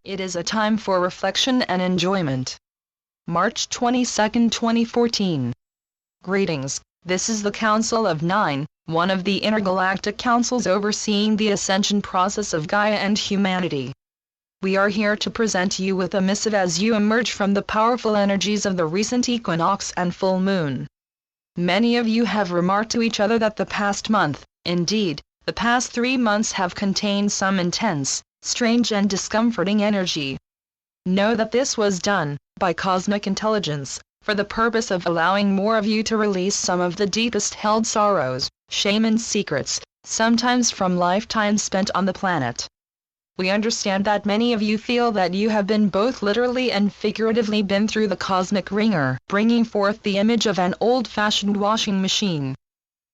It is a time for reflection and enjoyment. March 22, 2014. Greetings, this is the Council of Nine, one of the intergalactic councils overseeing the ascension process of Gaia and humanity. We are here to present you with a missive as you emerge from the powerful energies of the recent equinox and full moon. Many of you have remarked to each other that the past month, indeed, the past 3 months have contained some intense, strange and discomforting energy. Know that this was done, by cosmic intelligence, for the purpose of allowing more of you to release some of the deepest held sorrows, shame and secrets, sometimes from lifetimes spent on the planet. We understand that many of you feel that you have been both literally and figuratively been through the cosmic wringer, bringing forth the image of an old-fashioned washing machine.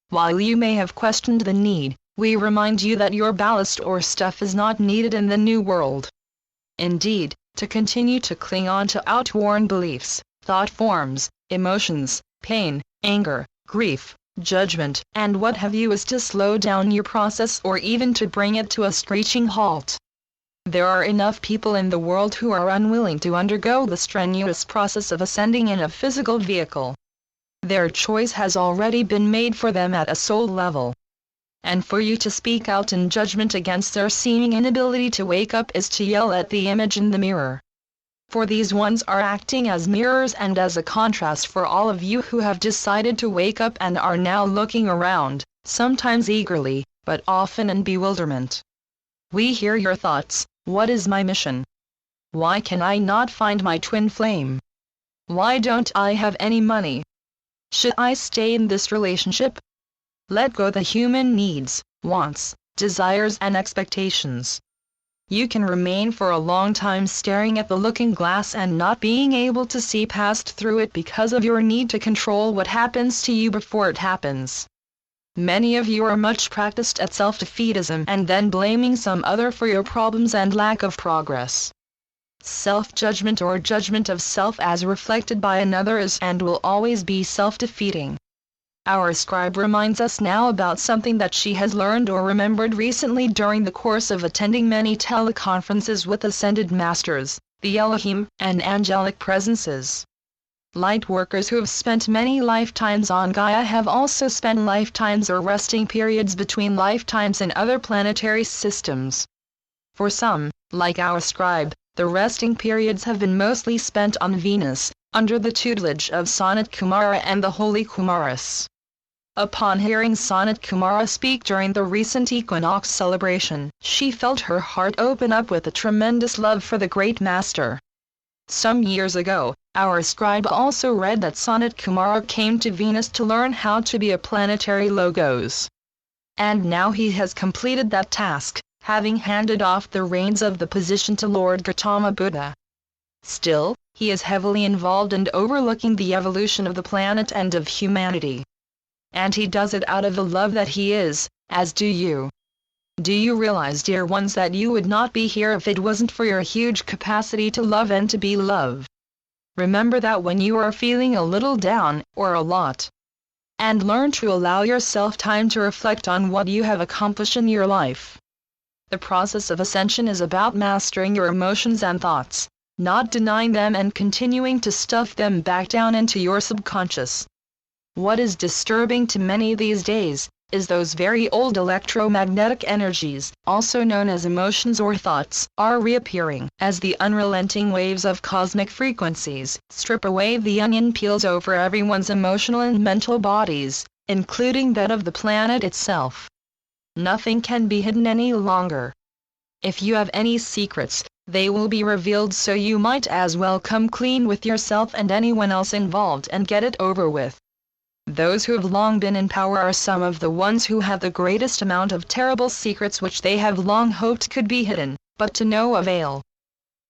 While you may have questioned the need, we remind you that your ballast or stuff is not needed in the new world. Indeed, to continue to cling on to outworn beliefs, thought forms, emotions, pain, anger, grief, judgment, and what have you is to slow down your process or even to bring it to a screeching halt. There are enough people in the world who are unwilling to undergo the strenuous process of ascending in a physical vehicle. Their choice has already been made for them at a soul level. And for you to speak out in judgment against their seeming inability to wake up is to yell at the image in the mirror. For these ones are acting as mirrors and as a contrast for all of you who have decided to wake up and are now looking around, sometimes eagerly, but often in bewilderment. We hear your thoughts. What is my mission? Why can I not find my twin flame? Why don't I have any money? Should I stay in this relationship? Let go the human needs, wants, desires and expectations. You can remain for a long time staring at the looking glass and not being able to see past through it because of your need to control what happens to you before it happens. Many of you are much practiced at self-defeatism and then blaming some other for your problems and lack of progress. Self-judgment or judgment of self as reflected by another is and will always be self-defeating. Our scribe reminds us now about something that she has learned or remembered recently during the course of attending many teleconferences with ascended masters, the Elohim, and angelic presences. Light workers who have spent many lifetimes on Gaia have also spent lifetimes or resting periods between lifetimes in other planetary systems. For some, like our scribe, the resting periods have been mostly spent on Venus, under the tutelage of Sanat Kumara and the Holy Kumaris. Upon hearing Sanat Kumara speak during the recent equinox celebration, she felt her heart open up with a tremendous love for the great master. Some years ago, our scribe also read that Sanat Kumara came to Venus to learn how to be a planetary logos. And now he has completed that task, having handed off the reins of the position to Lord Gautama Buddha. Still, he is heavily involved and overlooking the evolution of the planet and of humanity. And he does it out of the love that he is, as do you. Do you realize, dear ones, that you would not be here if it wasn't for your huge capacity to love and to be loved? Remember that when you are feeling a little down, or a lot. And learn to allow yourself time to reflect on what you have accomplished in your life. The process of ascension is about mastering your emotions and thoughts, not denying them and continuing to stuff them back down into your subconscious. What is disturbing to many these days is those very old electromagnetic energies, also known as emotions or thoughts, are reappearing as the unrelenting waves of cosmic frequencies strip away the onion peels over everyone's emotional and mental bodies, including that of the planet itself. Nothing can be hidden any longer. If you have any secrets, they will be revealed, so you might as well come clean with yourself and anyone else involved and get it over with. Those who have long been in power are some of the ones who have the greatest amount of terrible secrets which they have long hoped could be hidden, but to no avail.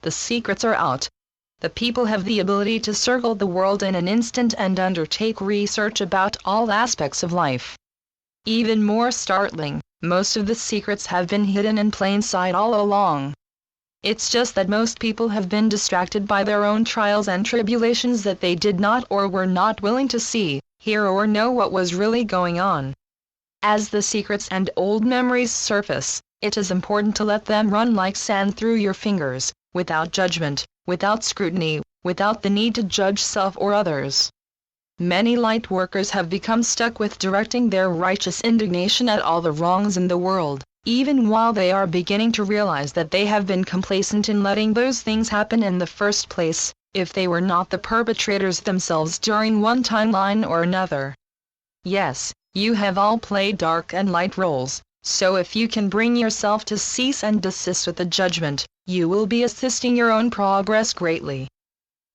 The secrets are out. The people have the ability to circle the world in an instant and undertake research about all aspects of life. Even more startling, most of the secrets have been hidden in plain sight all along. It's just that most people have been distracted by their own trials and tribulations that they did not or were not willing to see, hear or know what was really going on. As the secrets and old memories surface, It is important to let them run like sand through your fingers, without judgment, without scrutiny, without the need to judge self or others. Many light workers have become stuck with directing their righteous indignation at all the wrongs in the world, even while they are beginning to realize that they have been complacent in letting those things happen in the first place, if they were not the perpetrators themselves during one timeline or another. Yes, you have all played dark and light roles, so if you can bring yourself to cease and desist with the judgment, you will be assisting your own progress greatly.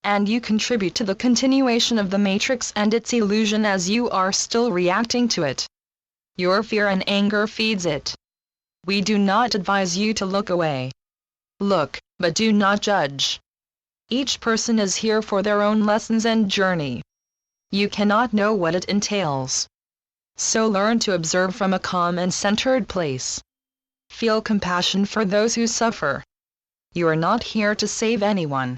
And you contribute to the continuation of the matrix and its illusion as you are still reacting to it. Your fear and anger feeds it. We do not advise you to look away. Look, but do not judge. Each person is here for their own lessons and journey. You cannot know what it entails. So learn to observe from a calm and centered place. Feel compassion for those who suffer. You are not here to save anyone.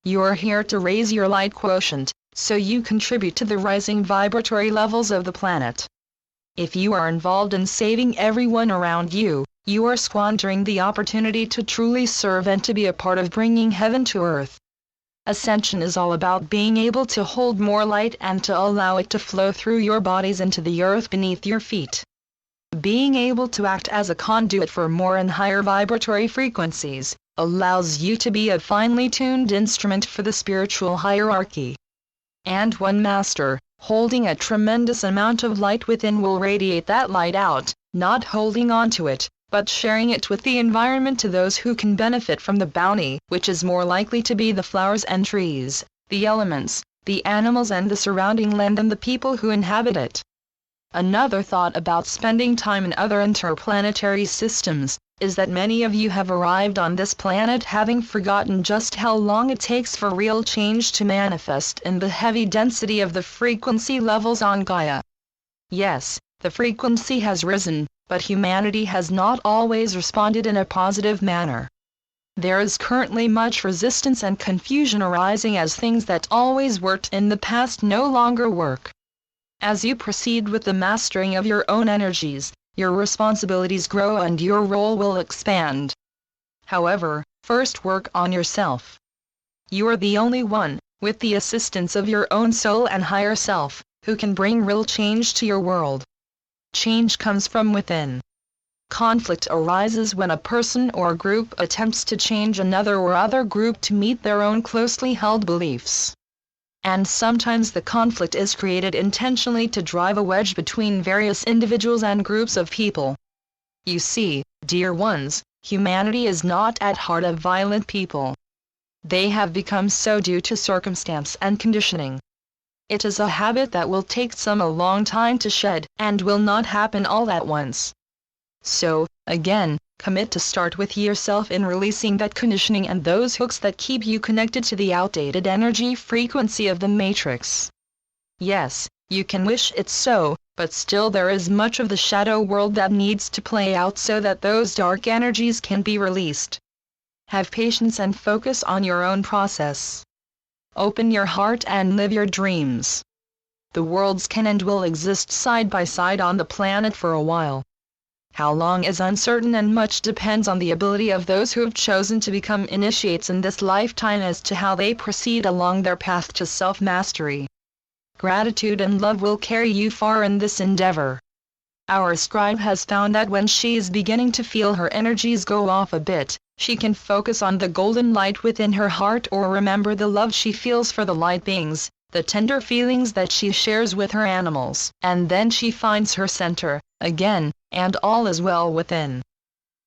You are here to raise your light quotient, so you contribute to the rising vibratory levels of the planet. If you are involved in saving everyone around you, you are squandering the opportunity to truly serve and to be a part of bringing heaven to earth. Ascension is all about being able to hold more light and to allow it to flow through your bodies into the earth beneath your feet. Being able to act as a conduit for more and higher vibratory frequencies allows you to be a finely tuned instrument for the spiritual hierarchy. And one master, holding a tremendous amount of light within, will radiate that light out, not holding on to it, but sharing it with the environment to those who can benefit from the bounty, which is more likely to be the flowers and trees, the elements, the animals and the surrounding land than the people who inhabit it. Another thought about spending time in other interplanetary systems is that many of you have arrived on this planet having forgotten just how long it takes for real change to manifest in the heavy density of the frequency levels on Gaia. Yes, the frequency has risen, but humanity has not always responded in a positive manner. There is currently much resistance and confusion arising as things that always worked in the past no longer work. As you proceed with the mastering of your own energies, your responsibilities grow and your role will expand. However, first work on yourself. You are the only one, with the assistance of your own soul and higher self, who can bring real change to your world. Change comes from within. Conflict arises when a person or group attempts to change another or other group to meet their own closely held beliefs. And sometimes the conflict is created intentionally to drive a wedge between various individuals and groups of people. You see, dear ones, humanity is not at heart a violent people. They have become so due to circumstance and conditioning. It is a habit that will take some a long time to shed, and will not happen all at once. So, again, commit to start with yourself in releasing that conditioning and those hooks that keep you connected to the outdated energy frequency of the matrix. Yes, you can wish it so, but still there is much of the shadow world that needs to play out so that those dark energies can be released. Have patience and focus on your own process. Open your heart and live your dreams. The worlds can and will exist side by side on the planet for a while. How long is uncertain, and much depends on the ability of those who have chosen to become initiates in this lifetime as to how they proceed along their path to self-mastery. Gratitude and love will carry you far in this endeavor. Our scribe has found that when she is beginning to feel her energies go off a bit, she can focus on the golden light within her heart or remember the love she feels for the light beings, the tender feelings that she shares with her animals, and then she finds her center, again, and all is well within.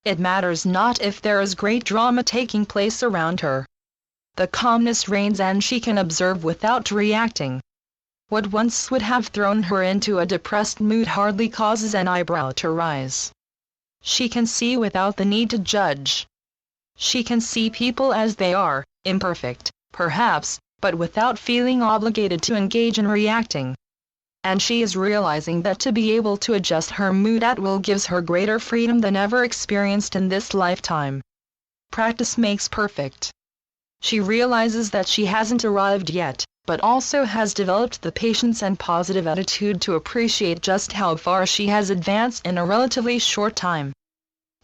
It matters not if there is great drama taking place around her. The calmness reigns and she can observe without reacting. What once would have thrown her into a depressed mood hardly causes an eyebrow to rise. She can see without the need to judge. She can see people as they are, imperfect, perhaps, but without feeling obligated to engage in reacting. And she is realizing that to be able to adjust her mood at will gives her greater freedom than ever experienced in this lifetime. Practice makes perfect. She realizes that she hasn't arrived yet, but also has developed the patience and positive attitude to appreciate just how far she has advanced in a relatively short time.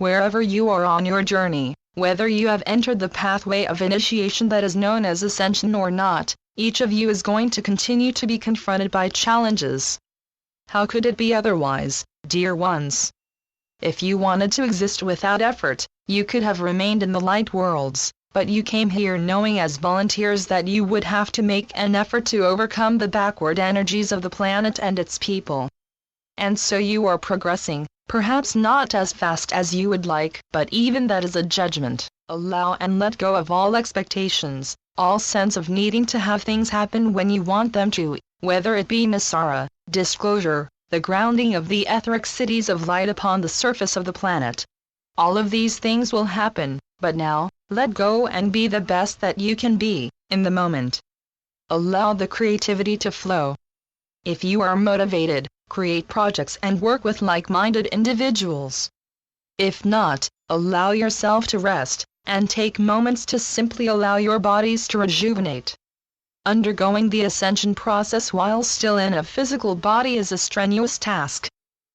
Wherever you are on your journey, whether you have entered the pathway of initiation that is known as ascension or not, each of you is going to continue to be confronted by challenges. How could it be otherwise, dear ones? If you wanted to exist without effort, you could have remained in the light worlds, but you came here knowing as volunteers that you would have to make an effort to overcome the backward energies of the planet and its people. And so you are progressing, perhaps not as fast as you would like, but even that is a judgment. Allow and let go of all expectations, all sense of needing to have things happen when you want them to, whether it be Nasara, disclosure, the grounding of the etheric cities of light upon the surface of the planet. All of these things will happen, but now, let go and be the best that you can be, in the moment. Allow the creativity to flow. If you are motivated, create projects and work with like-minded individuals. If not, allow yourself to rest, and take moments to simply allow your bodies to rejuvenate. Undergoing the ascension process while still in a physical body is a strenuous task.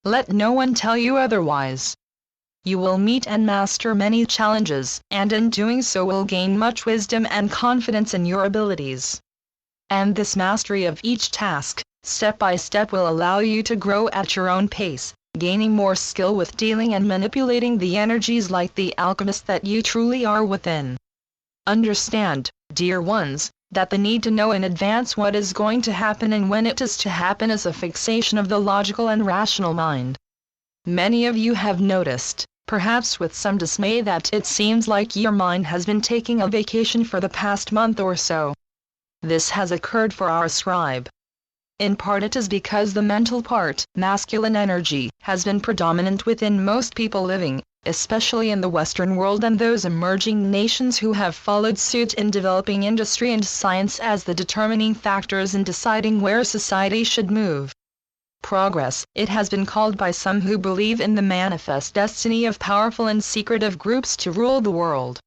Let no one tell you otherwise. You will meet and master many challenges, and in doing so will gain much wisdom and confidence in your abilities. And this mastery of each task, step by step, will allow you to grow at your own pace, gaining more skill with dealing and manipulating the energies like the alchemist that you truly are within. Understand, dear ones, that the need to know in advance what is going to happen and when it is to happen is a fixation of the logical and rational mind. Many of you have noticed, perhaps with some dismay, that it seems like your mind has been taking a vacation for the past month or so. This has occurred for our scribe. In part it is because the mental part, masculine energy, has been predominant within most people living, especially in the Western world and those emerging nations who have followed suit in developing industry and science as the determining factors in deciding where society should move. Progress, it has been called by some who believe in the manifest destiny of powerful and secretive groups to rule the world.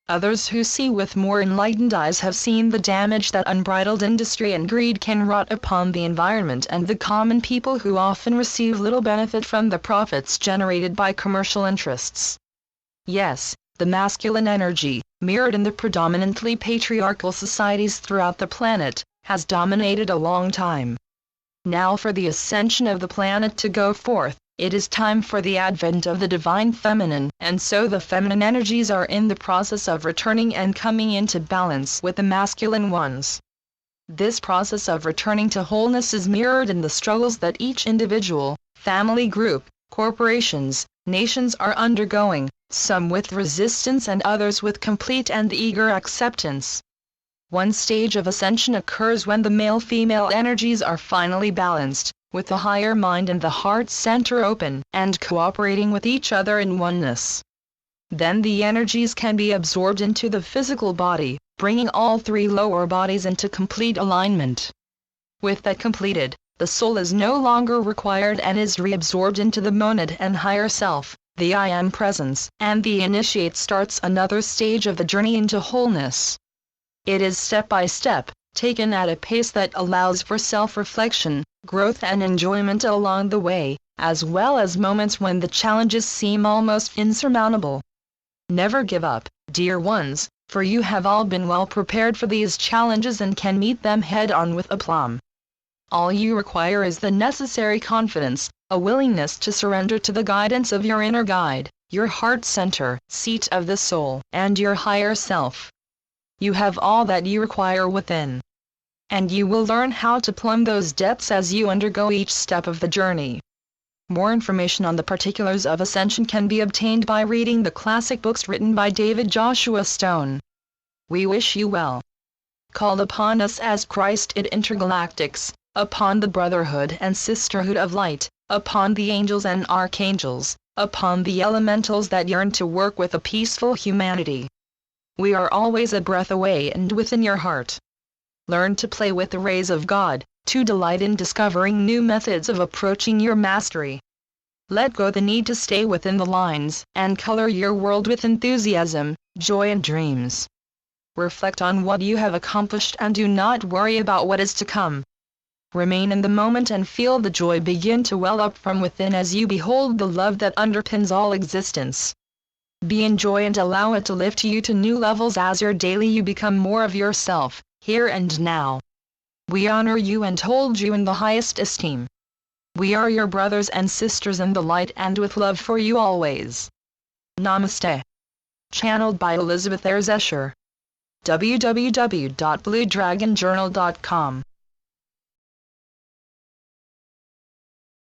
Others who see with more enlightened eyes have seen the damage that unbridled industry and greed can wrought upon the environment and the common people, who often receive little benefit from the profits generated by commercial interests. Yes, the masculine energy, mirrored in the predominantly patriarchal societies throughout the planet, has dominated a long time. Now for the ascension of the planet to go forth, it is time for the advent of the divine feminine, and so the feminine energies are in the process of returning and coming into balance with the masculine ones. This process of returning to wholeness is mirrored in the struggles that each individual, family group, corporations, nations are undergoing, some with resistance and others with complete and eager acceptance. One stage of ascension occurs when the male-female energies are finally balanced, with the higher mind and the heart center open and cooperating with each other in oneness. Then the energies can be absorbed into the physical body, bringing all three lower bodies into complete alignment. With that completed, the soul is no longer required and is reabsorbed into the monad and higher self, the I Am presence, and the initiate starts another stage of the journey into wholeness. It is step by step, taken at a pace that allows for self-reflection, growth and enjoyment along the way, as well as moments when the challenges seem almost insurmountable. Never give up, dear ones, for you have all been well prepared for these challenges and can meet them head-on with aplomb. All you require is the necessary confidence, a willingness to surrender to the guidance of your inner guide, your heart center, seat of the soul, and your higher self. You have all that you require within. And you will learn how to plumb those depths as you undergo each step of the journey. More information on the particulars of ascension can be obtained by reading the classic books written by David Joshua Stone. We wish you well. Call upon us as Christ-id intergalactics, upon the brotherhood and sisterhood of light, upon the angels and archangels, upon the elementals that yearn to work with a peaceful humanity. We are always a breath away and within your heart. Learn to play with the rays of God, to delight in discovering new methods of approaching your mastery. Let go the need to stay within the lines, and color your world with enthusiasm, joy and dreams. Reflect on what you have accomplished and do not worry about what is to come. Remain in the moment and feel the joy begin to well up from within as you behold the love that underpins all existence. Be in joy and allow it to lift you to new levels as your daily you become more of yourself, here and now. We honor you and hold you in the highest esteem. We are your brothers and sisters in the light and with love for you always. Namaste. Channeled by Elizabeth Ayres Escher. www.bluedragonjournal.com